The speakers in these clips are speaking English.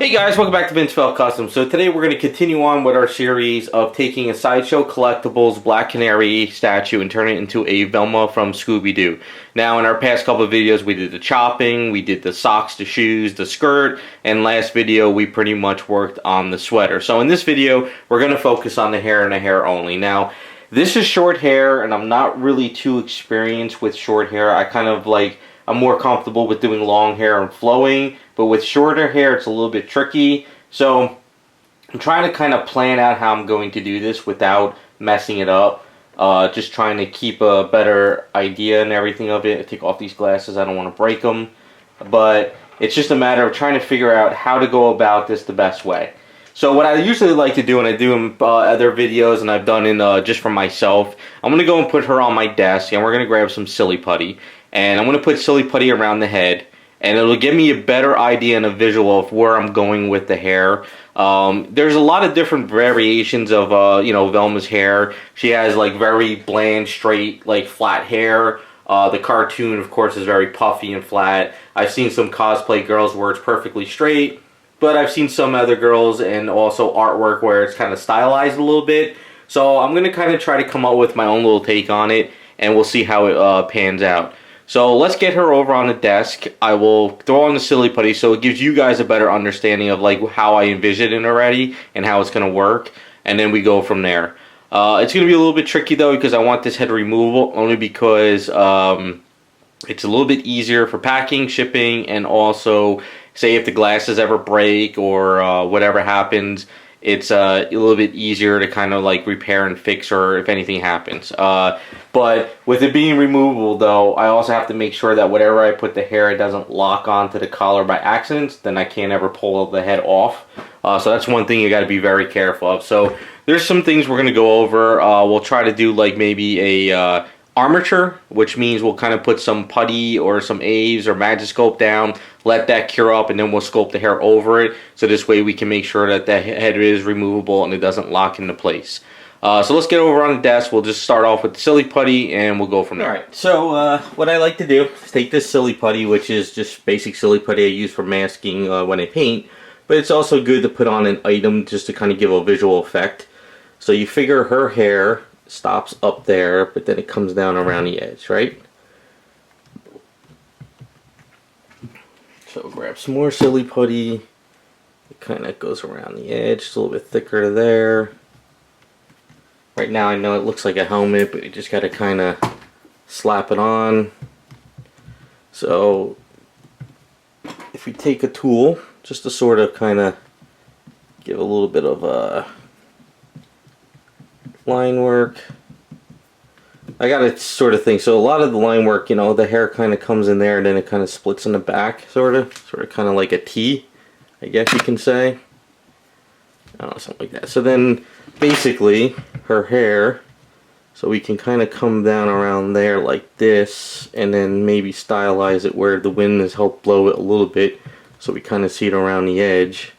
Hey guys, welcome back to Vince Fell Custom. So today we're going to continue on with our series of taking a Sideshow Collectibles Black Canary statue and turning it into a Velma from Scooby Doo. Now in our past couple of videos we did the chopping, we did the socks, the shoes, the skirt, and last video we pretty much worked on the sweater. So in this video we're going to focus on the hair and the hair only. Now this is short hair and I'm not really too experienced with short hair. I'm more comfortable with doing long hair and flowing, but with shorter hair it's a little bit tricky. So I'm trying to kind of plan out how I'm going to do this without messing it up. Just trying to keep a better idea and everything of it. I take off these glasses, I don't want to break them. But it's just a matter of trying to figure out how to go about this the best way. So what I usually like to do, and I do in other videos and I've done in just for myself, I'm going to go and put her on my desk and we're going to grab some silly putty. And I'm going to put silly putty around the head, and it'll give me a better idea and a visual of where I'm going with the hair. There's a lot of different variations of Velma's hair. She has like very bland, straight, like flat hair. The cartoon, of course, is very puffy and flat. I've seen some cosplay girls where it's perfectly straight, but I've seen some other girls and also artwork where it's kind of stylized a little bit. So I'm going to kind of try to come up with my own little take on it, and we'll see how it pans out. So let's get her over on the desk. I will throw on the silly putty so it gives you guys a better understanding of like how I envision it already and how it's going to work, and then we go from there. It's going to be a little bit tricky though because I want this head removable only because it's a little bit easier for packing, shipping, and also say if the glasses ever break or whatever happens, it's a little bit easier to kind of like repair and fix or if anything happens. But with it being removable though, I also have to make sure that whatever I put the hair, it doesn't lock onto the collar by accident. Then I can't ever pull the head off. So that's one thing you got to be very careful of. So there's some things we're going to go over. We'll try to do like maybe a armature, which means we'll kind of put some putty or some Aves or Magic Sculpt down, let that cure up, and then we'll sculpt the hair over it. So this way we can make sure that the head is removable and it doesn't lock into place. So let's get over on the desk. We'll just start off with the silly putty and we'll go from there. Alright, so what I like to do is take this silly putty, which is just basic silly putty I use for masking when I paint, but it's also good to put on an item just to kind of give a visual effect. So you figure her hair stops up there, but then it comes down around the edge, right? So grab some more silly putty. It kind of goes around the edge. It's a little bit thicker there. Right now I know it looks like a helmet, but you just got to kind of slap it on. So if we take a tool just to sort of kind of give a little bit of line work. I got to sort of think. So a lot of the line work, you know, the hair kind of comes in there and then it kind of splits in the back, sort of kind of like a T, I guess you can say. I don't know, something like that. So then basically her hair, so we can kind of come down around there like this and then maybe stylize it where the wind has helped blow it a little bit so we kind of see it around the edge.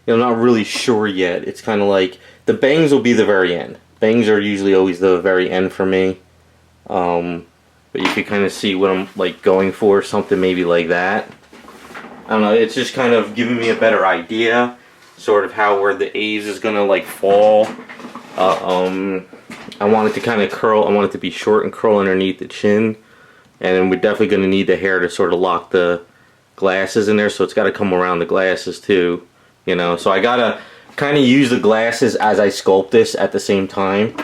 You know, not really sure yet. It's kind of like the bangs will be the very end. Bangs are usually always the very end for me. But you can kind of see what I'm like going for, something maybe like that. I don't know, it's just kind of giving me a better idea, sort of how where the Aves is gonna like fall. I want it to kind of curl. I want it to be short and curl underneath the chin, and then we're definitely gonna need the hair to sort of lock the glasses in there. So it's got to come around the glasses too. You know, so I gotta kind of use the glasses as I sculpt this at the same time.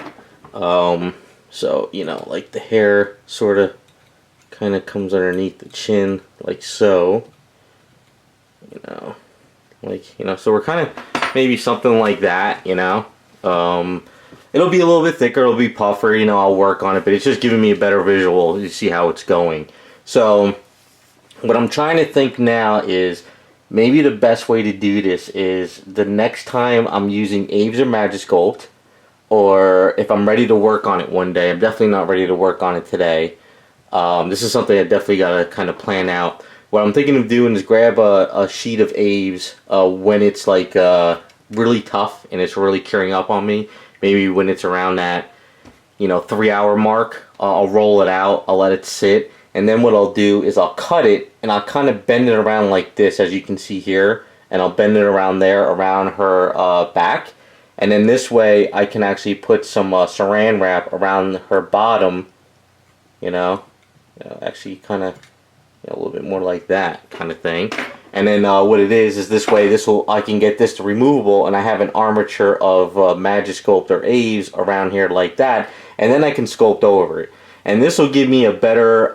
So, you know, like the hair sort of kind of comes underneath the chin, like so. You know, like, you know, so we're kind of maybe something like that, you know. It'll be a little bit thicker, it'll be puffer, you know, I'll work on it, but it's just giving me a better visual to see how it's going. So, what I'm trying to think now is, maybe the best way to do this is the next time I'm using Aves or Magic Sculpt, or if I'm ready to work on it one day. I'm definitely not ready to work on it today. This is something I definitely got to kind of plan out. What I'm thinking of doing is grab a sheet of Aves when it's like really tough and it's really curing up on me. Maybe when it's around that, you know, 3-hour mark, I'll roll it out, I'll let it sit, And then what I'll do is I'll cut it, and I'll kind of bend it around like this, as you can see here. And I'll bend it around there, around her back. And then this way, I can actually put some saran wrap around her bottom. Actually kind of a little bit more like that kind of thing. And then what it is this way, I can get this to removable, and I have an armature of Magic Sculpt or Aves around here like that. And then I can sculpt over it. And this will give me a better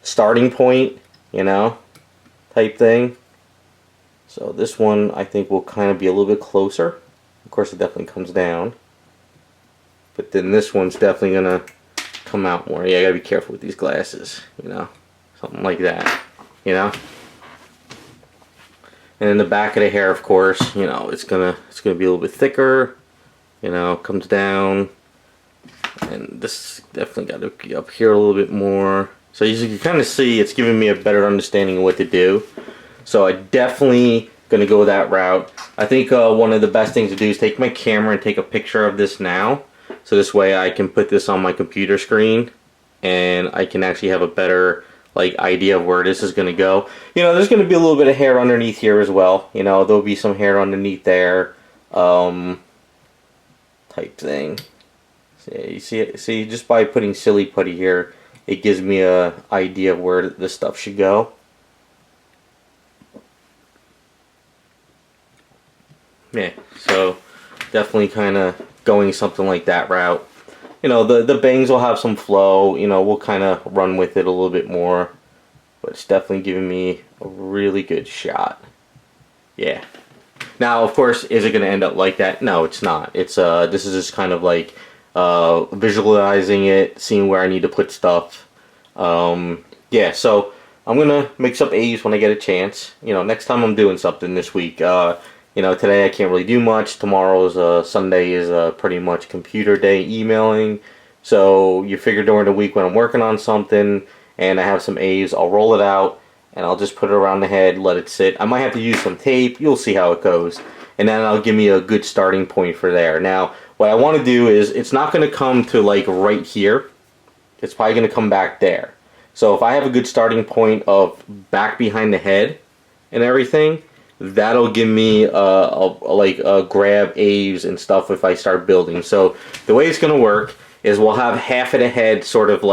starting point, type thing. So this one I think will kind of be a little bit closer. Of course it definitely comes down. But then this one's definitely going to come out more. Yeah, I got to be careful with these glasses, something like that, And in the back of the hair, of course, it's gonna be a little bit thicker, comes down. And this definitely got to be up here a little bit more. So as you can kind of see, it's giving me a better understanding of what to do. So I definitely going to go that route. I think one of the best things to do is take my camera and take a picture of this now. So this way I can put this on my computer screen, and I can actually have a better idea of where this is going to go. There's going to be a little bit of hair underneath here as well. There'll be some hair underneath there, type thing. So yeah, you see, just by putting silly putty here, it gives me a idea of where this stuff should go. Yeah, so definitely kind of going something like that route. The bangs will have some flow. We'll kind of run with it a little bit more, but it's definitely giving me a really good shot. Yeah. Now, of course, is it going to end up like that? No, it's not. It's this is just kind of visualizing it, seeing where I need to put stuff. Yeah, so I'm gonna mix up Aves when I get a chance. Next time I'm doing something this week. Today I can't really do much. Tomorrow's Sunday is pretty much computer day, emailing. So you figure during the week when I'm working on something and I have some Aves, I'll roll it out and I'll just put it around the head, let it sit. I might have to use some tape. You'll see how it goes. And then that'll give me a good starting point for there. Now, what I want to do is, it's not going to come to right here. It's probably going to come back there. So if I have a good starting point of back behind the head and everything, that'll give me grab Aves and stuff if I start building. So the way it's going to work is we'll have half of the head sort of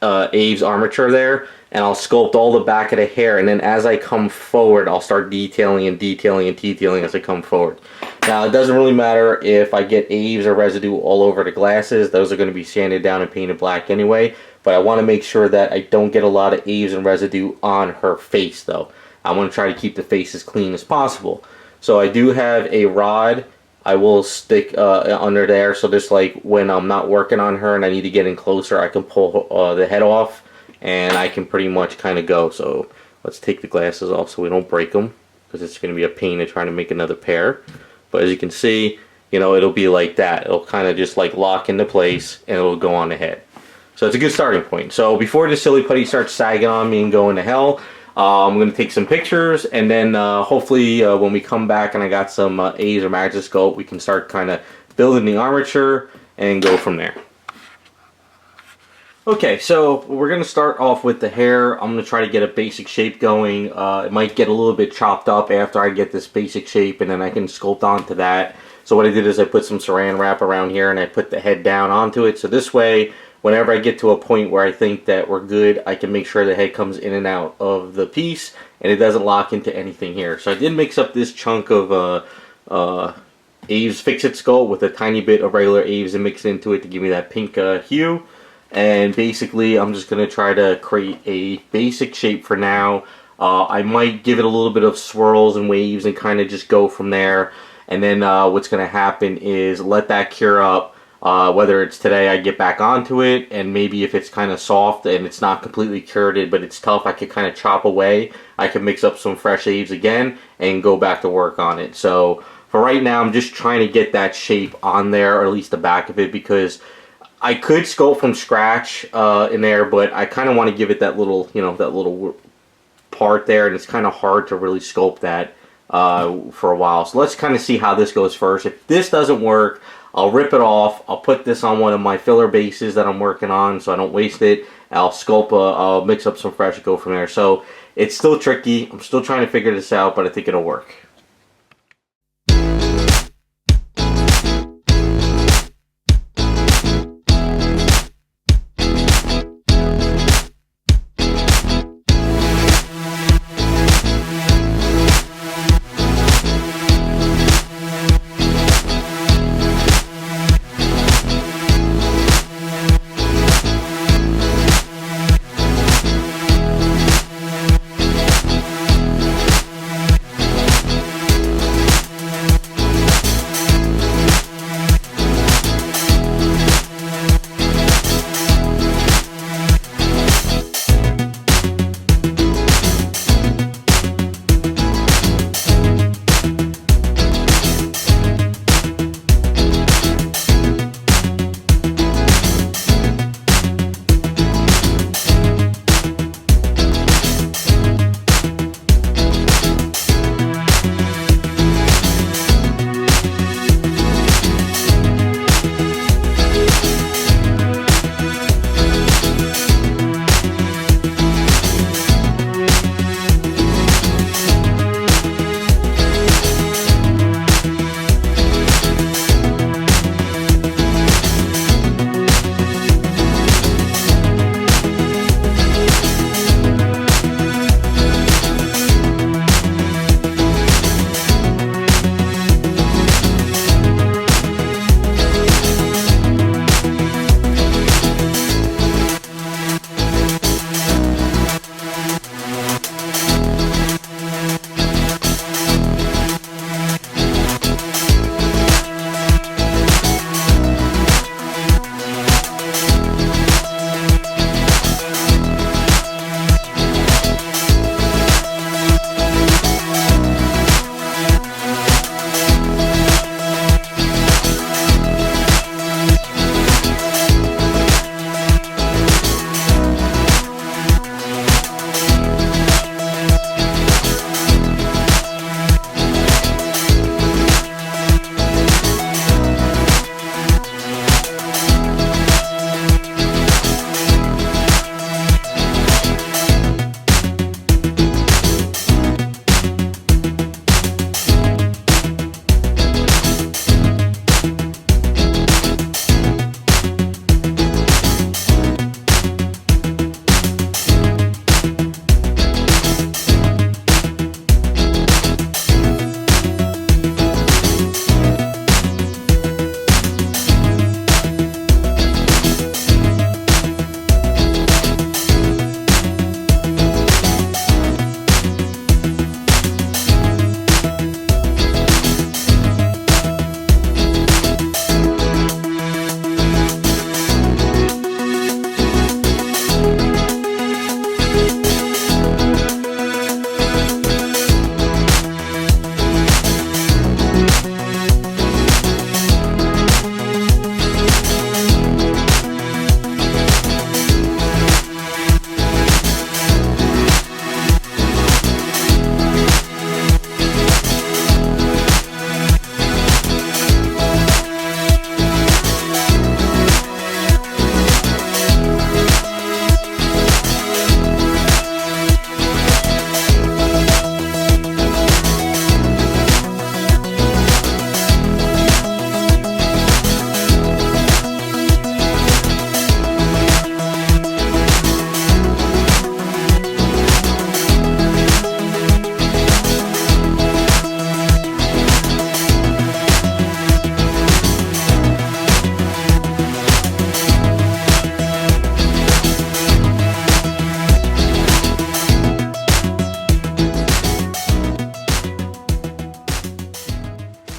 Aves armature there, and I'll sculpt all the back of the hair, and then as I come forward I'll start detailing and detailing and detailing as I come forward. Now it doesn't really matter if I get Aves or residue all over the glasses. Those are going to be sanded down and painted black anyway, but I want to make sure that I don't get a lot of Aves and residue on her face though. I want to try to keep the face as clean as possible. So I do have a rod I will stick under there, so just when I'm not working on her and I need to get in closer, I can pull the head off and I can pretty much kind of go. So let's take the glasses off so we don't break them, because it's going to be a pain to try to make another pair. But as you can see, it'll be like that. It'll kind of just lock into place and it'll go on the head. So it's a good starting point. So before the silly putty starts sagging on me and going to hell, I'm going to take some pictures, and then hopefully when we come back and I got some Aves or Magic Sculpt, we can start kind of building the armature and go from there. Okay, so we're going to start off with the hair. I'm going to try to get a basic shape going. It might get a little bit chopped up after I get this basic shape, and then I can sculpt onto that. So what I did is I put some saran wrap around here and I put the head down onto it. So this way, whenever I get to a point where I think that we're good, I can make sure the head comes in and out of the piece and it doesn't lock into anything here. So I did mix up this chunk of Aves Fix-It Sculpt with a tiny bit of regular Aves and mix it into it to give me that pink hue. And basically I'm just going to try to create a basic shape for now. I might give it a little bit of swirls and waves and kind of just go from there. And then what's going to happen is let that cure up. Whether it's today I get back onto it, and maybe if it's kind of soft and it's not completely cured but it's tough, I could kind of chop away. I can mix up some fresh Aves again and go back to work on it. So for right now I'm just trying to get that shape on there, or at least the back of it, because I could sculpt from scratch in there, but I kind of want to give it that little, that little part there, and it's kind of hard to really sculpt that for a while. So let's kind of see how this goes first. If this doesn't work, I'll rip it off. I'll put this on one of my filler bases that I'm working on so I don't waste it, I'll mix up some fresh and go from there. So it's still tricky. I'm still trying to figure this out, but I think it'll work.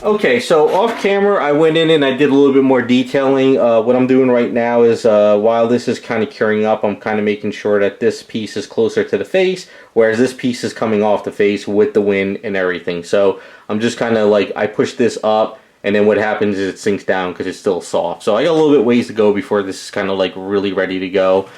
Okay, so off camera I went in and I did a little bit more detailing. What I'm doing right now is while this is kind of curing up, I'm kind of making sure that this piece is closer to the face, whereas this piece is coming off the face with the wind and everything. So I'm just kind of like, I push this up and then what happens is it sinks down because it's still soft. So I got a little bit ways to go before this is kind of like really ready to go.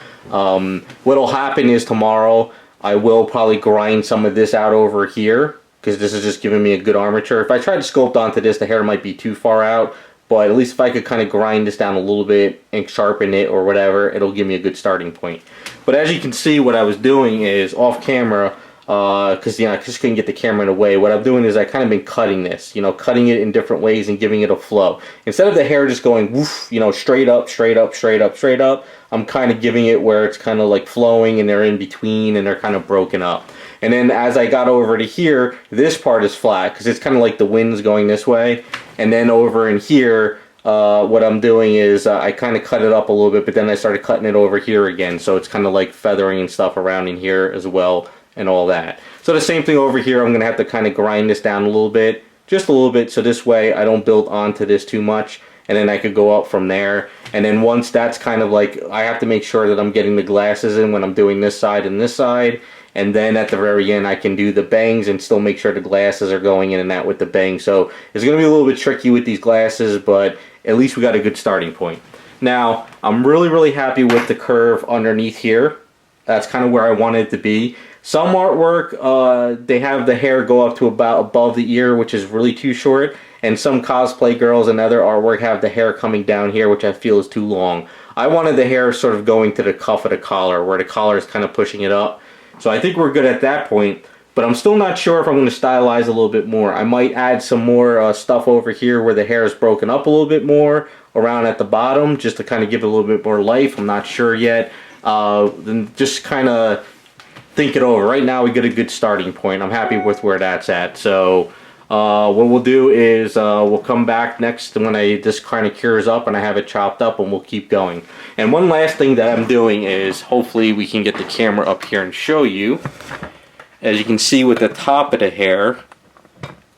What'll happen is tomorrow I will probably grind some of this out over here, because this is just giving me a good armature. If I try to sculpt onto this, the hair might be too far out, but at least if I could kind of grind this down a little bit and sharpen it or whatever, it'll give me a good starting point. But as you can see, what I was doing is off camera, because I just couldn't get the camera in the way. What I'm doing is I kind of been cutting this, cutting it in different ways and giving it a flow. Instead of the hair just going woof, straight up, straight up, straight up, straight up, I'm kind of giving it where it's kind of like flowing and they're in between and they're kind of broken up. And then as I got over to here, this part is flat because it's kind of like the wind's going this way. And then over in here, what I'm doing is I kind of cut it up a little bit, but then I started cutting it over here again. So it's kind of like feathering and stuff around in here as well and all that. So the same thing over here, I'm going to have to kind of grind this down a little bit, just a little bit, so this way I don't build onto this too much. And then I could go up from there. And then once that's kind of like, I have to make sure that I'm getting the glasses in when I'm doing this side and this side. And then at the very end I can do the bangs and still make sure the glasses are going in and out with the bangs. So it's going to be a little bit tricky with these glasses, but at least we got a good starting point. Now, I'm really happy with the curve underneath here. That's kind of where I want it to be. Some artwork, they have the hair go up to about above the ear, which is really too short. And some cosplay girls and other artwork have the hair coming down here, which I feel is too long. I wanted the hair sort of going to the cuff of the collar, where the collar is kind of pushing it up. So I think we're good at that point. But I'm still not sure if I'm going to stylize a little bit more. I might add some more stuff over here where the hair is broken up a little bit more, around at the bottom, just to kind of give it a little bit more life. I'm not sure yet. Then just kind of think it over. Right now we get a good starting point. I'm happy with where that's at. So what we'll do is we'll come back next when this kind of cures up and I have it chopped up, and we'll keep going. And one last thing that I'm doing is, hopefully we can get the camera up here and show you. As you can see with the top of the hair,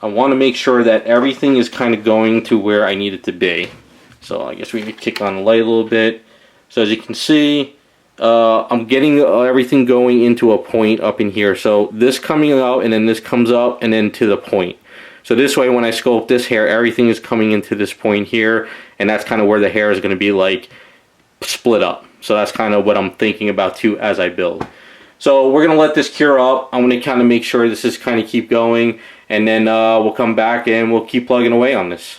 I want to make sure that everything is kind of going to where I need it to be. So I guess we can kick on the light a little bit. So as you can see, I'm getting everything going into a point up in here. So this coming out, and then this comes up, and then to the point. So this way, when I sculpt this hair, everything is coming into this point here, and that's kind of where the hair is going to be like split up. So that's kind of what I'm thinking about too as I build. So we're going to let this cure up. I'm going to kind of make sure this is kind of keep going, and then we'll come back and we'll keep plugging away on this.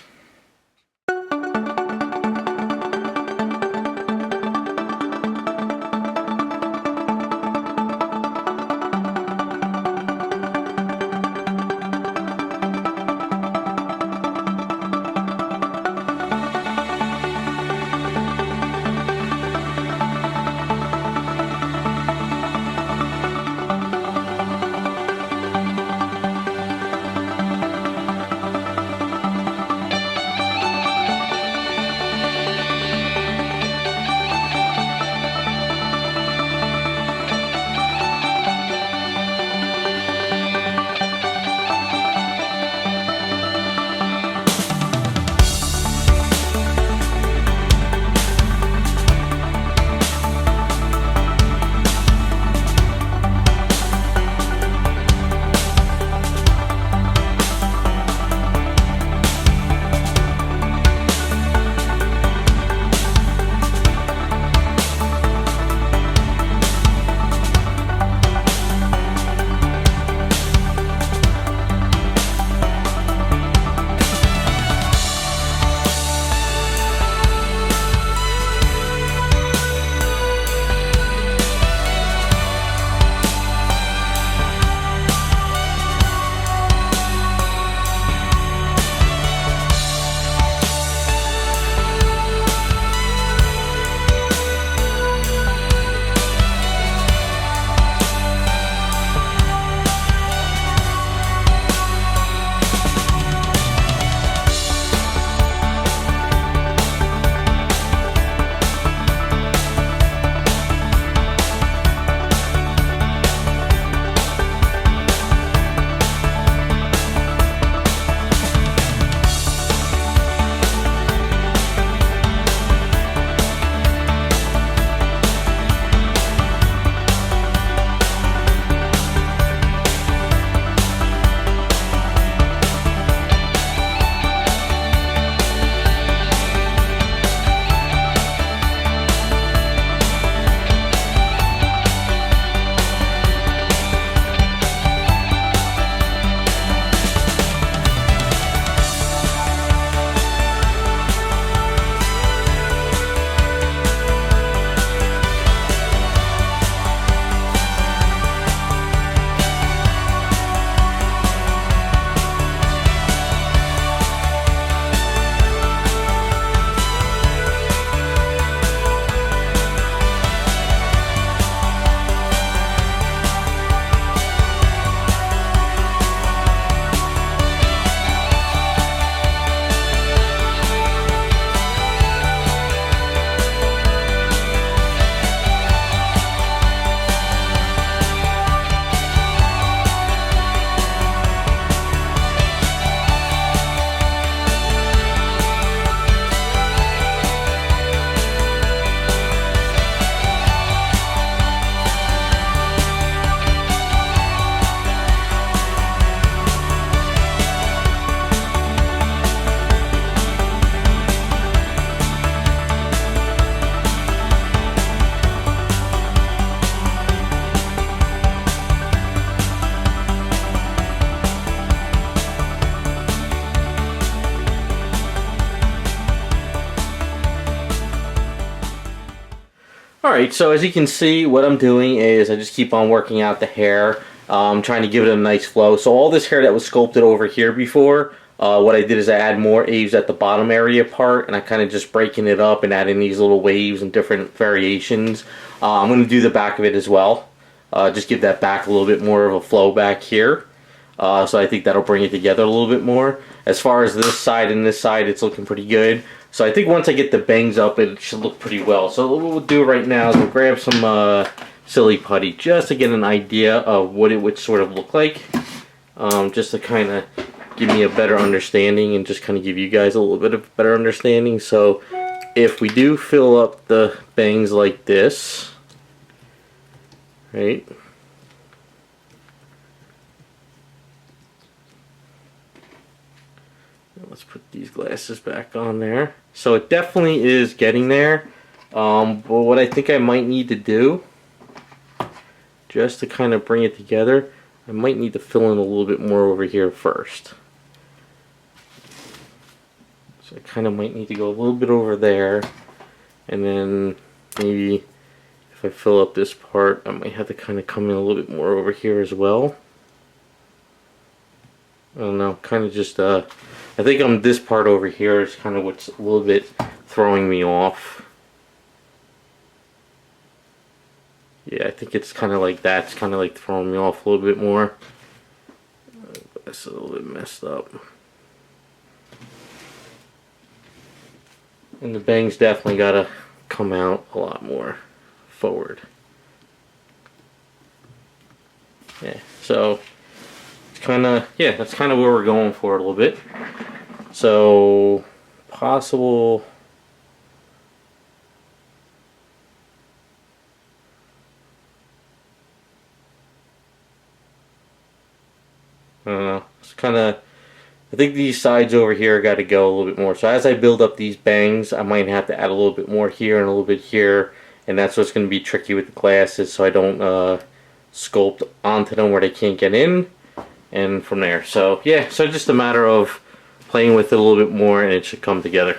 Alright, so as you can see, what I'm doing is I just keep on working out the hair. Trying to give it a nice flow. So all this hair that was sculpted over here before, what I did is I add more Aves at the bottom area part, and I kind of just breaking it up and adding these little waves and different variations. I'm going to do the back of it as well. Just give that back a little bit more of a flow back here. So I think that'll bring it together a little bit more. As far as this side and this side, it's looking pretty good. So I think once I get the bangs up, it should look pretty well. So what we'll do right now is we'll grab some silly putty just to get an idea of what it would sort of look like. Just to kind of give me a better understanding and just kind of give you guys a little bit of better understanding. So if we do fill up the bangs like this, right? Let's put these glasses back on there. So it definitely is getting there. But what I think I might need to do, just to kind of bring it together, I might need to fill in a little bit more over here first. So I kind of might need to go a little bit over there, and then maybe if I fill up this part, I might have to kind of come in a little bit more over here as well. I don't know, kind of just I think this part over here is kind of what's a little bit throwing me off. Yeah, I think it's kind of like that. It's kind of like throwing me off a little bit more. That's a little bit messed up. And the bangs definitely gotta come out a lot more forward. Yeah, so it's kind of, yeah, that's kind of where we're going for a little bit. So possible. I don't know. It's kind of, I think these sides over here got to go a little bit more. So as I build up these bangs, I might have to add a little bit more here and a little bit here. And that's what's going to be tricky with the glasses, so I don't sculpt onto them where they can't get in. And from there. So yeah, so just a matter of playing with it a little bit more and it should come together.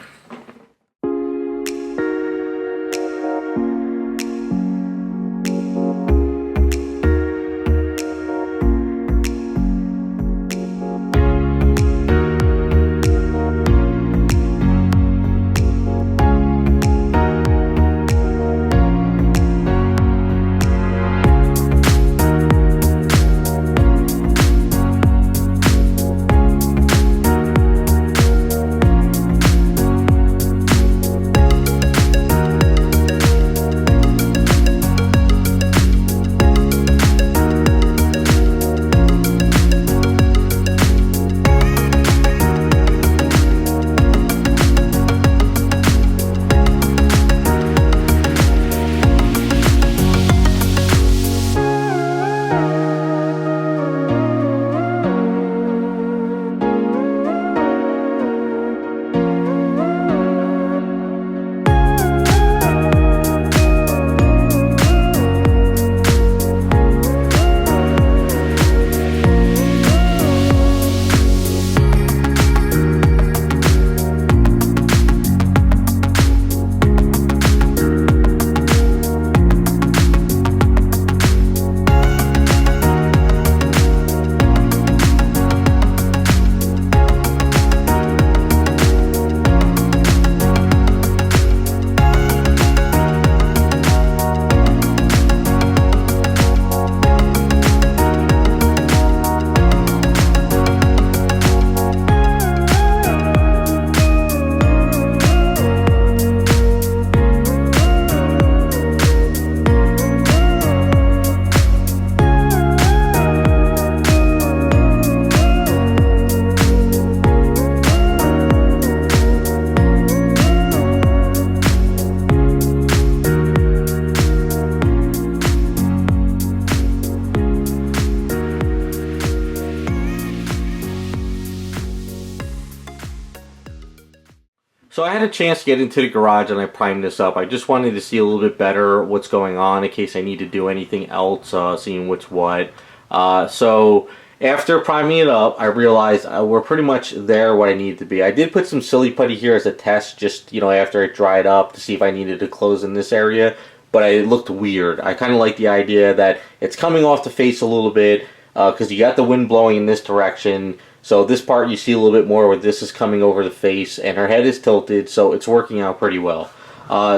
So I had a chance to get into the garage and I primed this up. I just wanted to see a little bit better what's going on in case I need to do anything else, seeing what's what. So after priming it up, I realized we're pretty much there where I needed to be. I did put some silly putty here as a test, just, you know, after it dried up to see if I needed to close in this area. but it looked weird. I kind of like the idea that it's coming off the face a little bit, because you got the wind blowing in this direction. So this part you see a little bit more where this is coming over the face, and her head is tilted, so it's working out pretty well.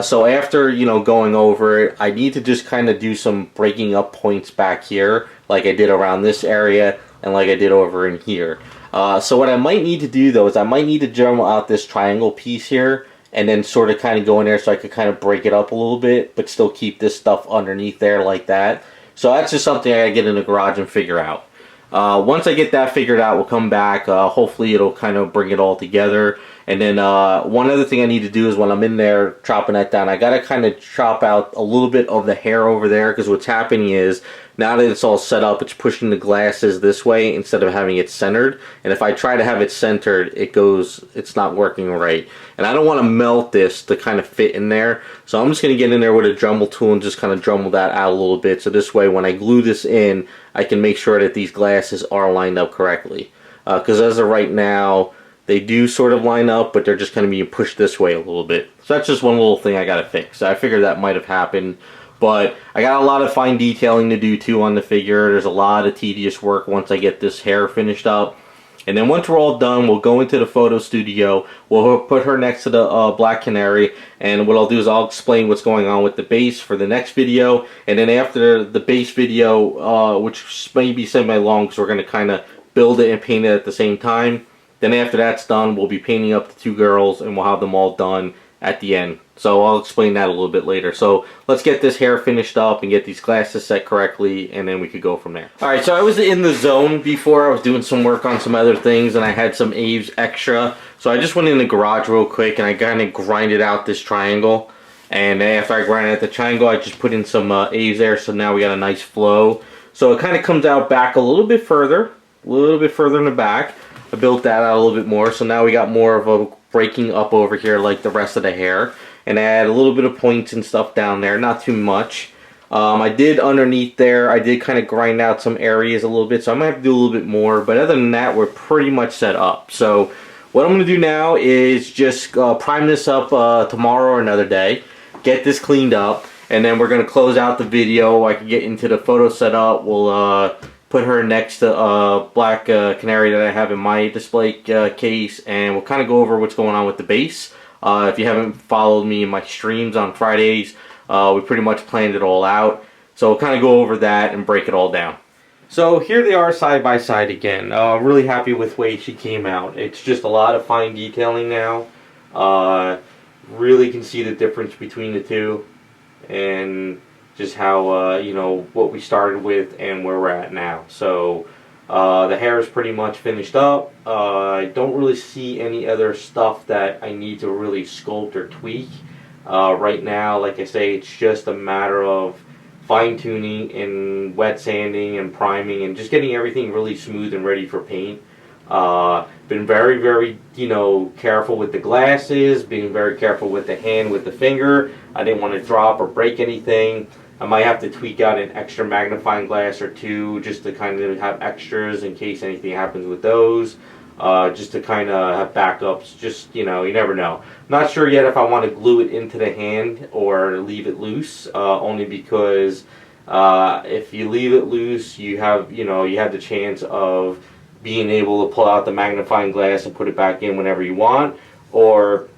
So after, going over it, I need to just kind of do some breaking up points back here, like I did around this area, and like I did over in here. So what I might need to do, though, is I might need to dremel out this triangle piece here, and then sort of kind of go in there so I could kind of break it up a little bit, but still keep this stuff underneath there like that. So that's just something I gotta get in the garage and figure out. Once I get that figured out, we'll come back. Hopefully it'll kind of bring it all together. And then one other thing I need to do is when I'm in there chopping that down, I gotta kind of chop out a little bit of the hair over there, because what's happening is now that it's all set up, it's pushing the glasses this way instead of having it centered. And if I try to have it centered, it's not working right. And I don't want to melt this to kind of fit in there. So I'm just going to get in there with a Dremel tool and just kind of Dremel that out a little bit. So this way when I glue this in, I can make sure that these glasses are lined up correctly. Because as of right now, they do sort of line up, but they're just kind of being pushed this way a little bit. So that's just one little thing I got to fix. I figured that might have happened. But I got a lot of fine detailing to do too on the figure. There's a lot of tedious work once I get this hair finished up. And then once we're all done, we'll go into the photo studio. We'll put her next to the Black Canary. And what I'll do is I'll explain what's going on with the base for the next video. And then after the base video, which may be semi-long because we're going to kind of build it and paint it at the same time. Then after that's done, we'll be painting up the two girls and we'll have them all done at the end. So I'll explain that a little bit later. So let's get this hair finished up and get these glasses set correctly, and then we could go from there. Alright, so I was in the zone before. I was doing some work on some other things, and I had some Aves extra. So I just went in the garage real quick, and I kind of grinded out this triangle. And after I grinded out the triangle, I just put in some Aves there, so now we got a nice flow. So it kind of comes out back a little bit further in the back. I built that out a little bit more, so now we got more of a breaking up over here like the rest of the hair. And I had a little bit of points and stuff down there, not too much. I did underneath there, I did kind of grind out some areas a little bit, so I might have to do a little bit more. But other than that, we're pretty much set up. So what I'm going to do now is just prime this up tomorrow or another day, get this cleaned up, and then we're going to close out the video. I can get into the photo setup. We'll put her next to Black Canary that I have in my display case, and we'll kind of go over what's going on with the base. If you haven't followed me in my streams on Fridays, we pretty much planned it all out. So we'll kind of go over that and break it all down. So here they are side by side again. Really happy with the way she came out. It's just a lot of fine detailing now. Really can see the difference between the two, and just how, what we started with and where we're at now. So the hair is pretty much finished up. I don't really see any other stuff that I need to really sculpt or tweak. Right now, like I say, it's just a matter of fine-tuning and wet sanding and priming and just getting everything really smooth and ready for paint. Been very, very, careful with the glasses, being very careful with the hand, with the finger. I didn't want to drop or break anything. I might have to tweak out an extra magnifying glass or two just to kind of have extras in case anything happens with those. Just to kind of have backups. Just, you never know. Not sure yet if I want to glue it into the hand or leave it loose. Only because if you leave it loose, you have the chance of being able to pull out the magnifying glass and put it back in whenever you want. But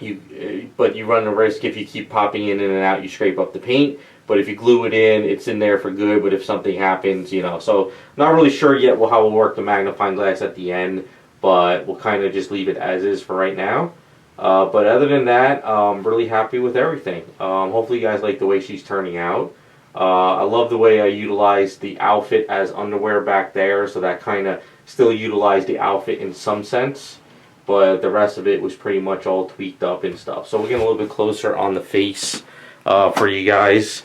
you run the risk if you keep popping in and out, you scrape up the paint. But if you glue it in, it's in there for good. But if something happens, So not really sure yet how we'll work the magnifying glass at the end. But we'll kind of just leave it as is for right now. But other than that, I'm really happy with everything. Hopefully you guys like the way she's turning out. I love the way I utilized the outfit as underwear back there. So that kind of still utilized the outfit in some sense. But the rest of it was pretty much all tweaked up and stuff. So we're getting a little bit closer on the face for you guys.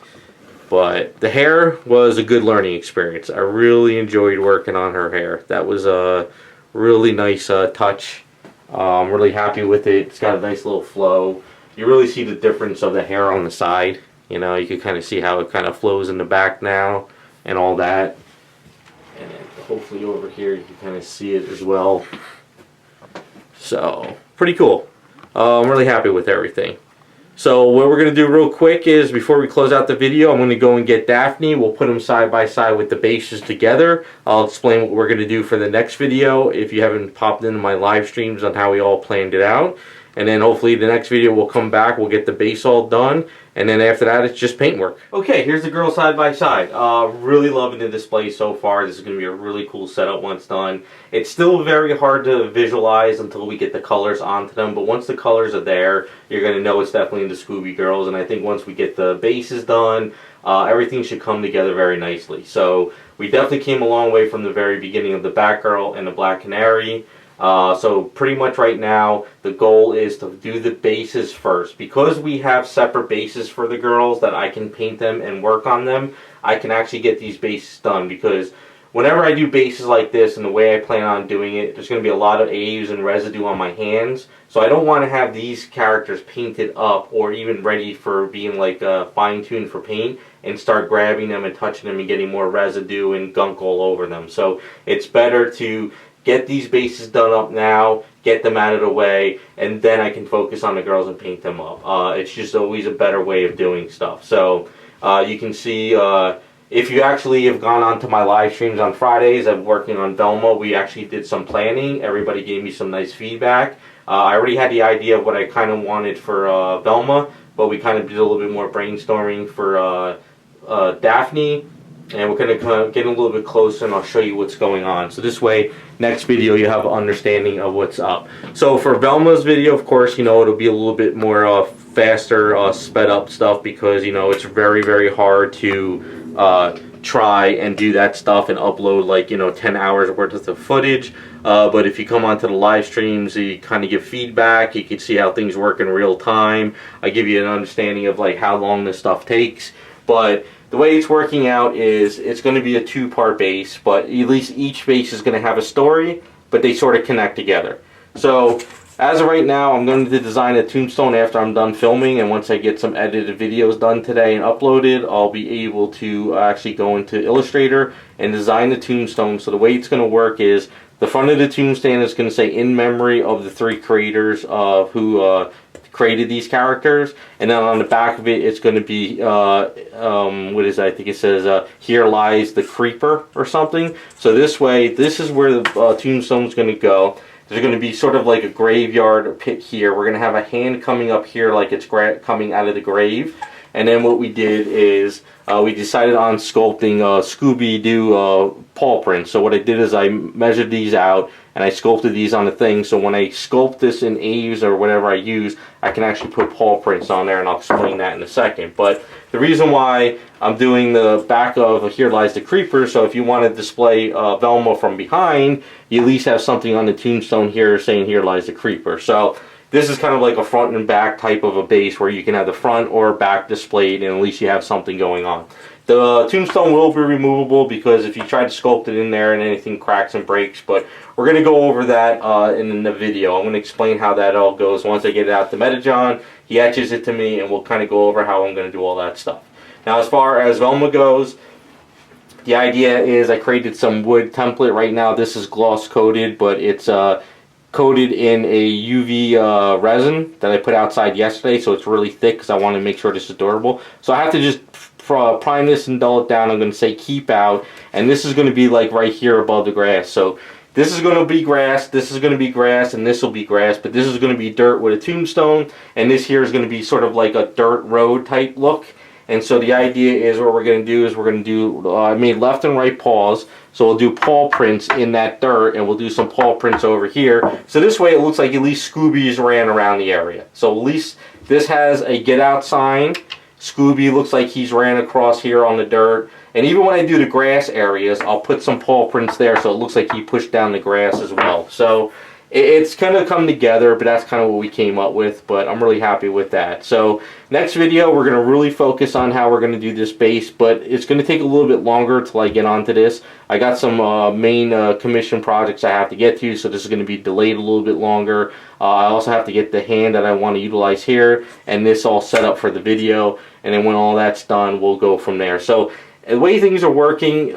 But the hair was a good learning experience. I really enjoyed working on her hair. That was a really nice touch. I'm really happy with it. It's got a nice little flow. You really see the difference of the hair on the side. You can kind of see how it kind of flows in the back now and all that. And then hopefully over here you can kind of see it as well. So, pretty cool. I'm really happy with everything. So what we're going to do real quick is, before we close out the video, I'm going to go and get Daphne. We'll put them side by side with the bases together. I'll explain what we're going to do for the next video if you haven't popped into my live streams on how we all planned it out. And then hopefully the next video we'll come back, we'll get the base all done, and then after that it's just paintwork. Okay, here's the girls side by side. Really loving the display so far. This is going to be a really cool setup once done. It's still very hard to visualize until we get the colors onto them, but once the colors are there, you're going to know it's definitely the Scooby Girls, and I think once we get the bases done, everything should come together very nicely. So we definitely came a long way from the very beginning of the Batgirl and the Black Canary. So pretty much right now the goal is to do the bases first. Because we have separate bases for the girls that I can paint them and work on them, I can actually get these bases done, because whenever I do bases like this and the way I plan on doing it, there's going to be a lot of Aves and residue on my hands. So I don't want to have these characters painted up or even ready for being like fine-tuned for paint and start grabbing them and touching them and getting more residue and gunk all over them. So it's better to get these bases done up now, get them out of the way, and then I can focus on the girls and paint them up. It's just always a better way of doing stuff. So you can see, if you actually have gone on to my live streams on Fridays, I'm working on Velma. We actually did some planning. Everybody gave me some nice feedback. I already had the idea of what I kind of wanted for Velma, but we kind of did a little bit more brainstorming for Daphne. And we're going to get a little bit closer and I'll show you what's going on. So this way, next video you have an understanding of what's up. So for Velma's video, of course, you know, it'll be a little bit more faster, sped up stuff, because, you know, it's very, very hard to try and do that stuff and upload like, you know, 10 hours worth of footage. But if you come onto the live streams, you kind of give feedback. You can see how things work in real time. I give you an understanding of like how long this stuff takes. But the way it's working out is it's going to be a two-part base, but at least each base is going to have a story, but they sort of connect together. So as of right now, I'm going to design a tombstone after I'm done filming, and once I get some edited videos done today and uploaded, I'll be able to actually go into Illustrator and design the tombstone. So the way it's going to work is the front of the tombstone is going to say in memory of the three creators who created these characters, and then on the back of it it's going to be what is that? I think it says here lies the creeper or something. So this way, this is where the tombstone is going to go. There's going to be sort of like a graveyard pit here. We're going to have a hand coming up here like it's coming out of the grave. And then what we did is we decided on sculpting Scooby Doo paw prints. So what I did is I measured these out and I sculpted these on the thing. So when I sculpt this in Aves or whatever I use, I can actually put paw prints on there, and I'll explain that in a second. But the reason why I'm doing the back of Here Lies the Creeper, so if you want to display Velma from behind, you at least have something on the tombstone here saying Here Lies the Creeper. So this is kind of like a front and back type of a base where you can have the front or back displayed, and at least you have something going on. The tombstone will be removable because if you try to sculpt it in there and anything cracks and breaks, but we're going to go over that in the video. I'm going to explain how that all goes once I get it out to Metajon. He etches it to me and we'll kind of go over how I'm going to do all that stuff. Now as far as Velma goes, the idea is I created some wood template. Right now this is gloss coated, but it's coated in a UV resin that I put outside yesterday, so it's really thick because I want to make sure this is durable. So I have to just prime this and dull it down. I'm going to say keep out, and this is going to be like right here above the grass. So this is going to be grass, this is going to be grass, and this will be grass, but this is going to be dirt with a tombstone, and this here is going to be sort of like a dirt road type look. And so the idea is what we're going to do is we're going to do, I made left and right paws, so we'll do paw prints in that dirt, and we'll do some paw prints over here. So this way it looks like at least Scooby's ran around the area. So at least this has a get out sign. Scooby looks like he's ran across here on the dirt. And even when I do the grass areas, I'll put some paw prints there so it looks like he pushed down the grass as well. So it's kind of come together, but that's kind of what we came up with, but I'm really happy with that. So next video, we're going to really focus on how we're going to do this base, but it's going to take a little bit longer till I get onto this. I got some main commission projects I have to get to, so this is going to be delayed a little bit longer. I also have to get the hand that I want to utilize here, and this all set up for the video, and then when all that's done, we'll go from there. So the way things are working,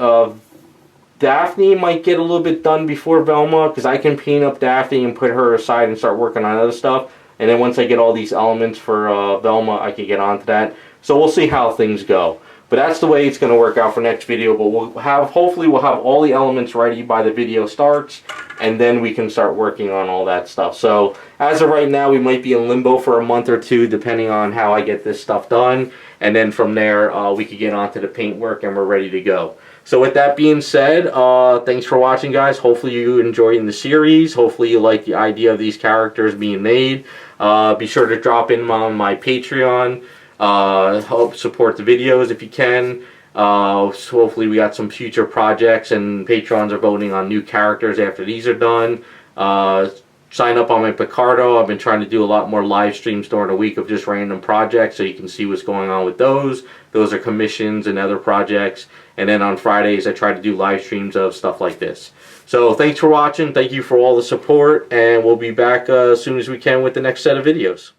Daphne might get a little bit done before Velma, because I can paint up Daphne and put her aside and start working on other stuff. And then once I get all these elements for Velma, I can get onto that. So we'll see how things go. But that's the way it's going to work out for next video. But hopefully we'll have all the elements ready by the video starts, and then we can start working on all that stuff. So as of right now, we might be in limbo for a month or two, depending on how I get this stuff done. And then from there, we could get onto the paint work, and we're ready to go. So with that being said, thanks for watching, guys. Hopefully you enjoyed the series. Hopefully you like the idea of these characters being made. Be sure to drop in on my Patreon. Help support the videos if you can. So hopefully we got some future projects, and patrons are voting on new characters after these are done. Sign up on my Picardo. I've been trying to do a lot more live streams during the week of just random projects, so you can see what's going on with those. Those are commissions and other projects. And then on Fridays I try to do live streams of stuff like this. So thanks for watching. Thank you for all the support, and we'll be back as soon as we can with the next set of videos.